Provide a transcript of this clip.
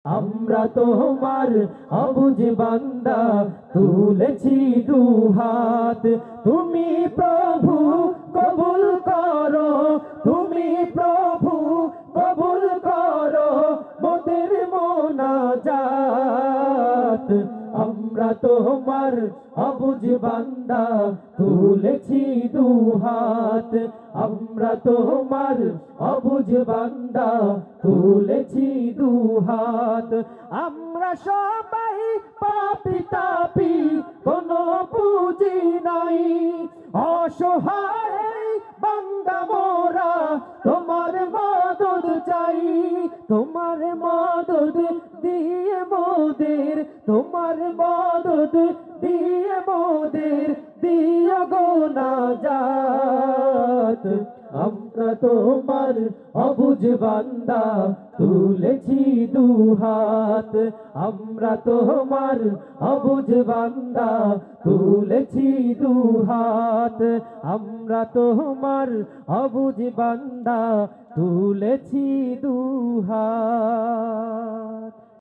আমরা তোমার অবুঝ বান্দা, তুলেছি দুহাত। তুমি প্রভু কবুল করো, তুমি প্রভু কবুল করো মোদের মোনাজাত। আমরা তোমার অবুঝ বান্দা, তুলেছি দুহাত। আমরা তোমার অবুঝ বান্দা, তুলেছি দুহাত। আমরা সবাই পাপী তাপী, কোনো পুঁজি নাই। অসহায় বান্দা মোরা, তোমার মদদ চাই। তোমার মদদ দিয়ে মোদের, তোমার মদদ দিয়ে মোদের দিও গো নাজাত। আমরা তোমার অবুঝ বান্দা, তুলেছি দুহাত। আমরা তোমার অবুঝ বান্দা, তুলেছি দুহাত। আমরা তোমার অবুঝ বান্দা, তুলেছি দুহাত।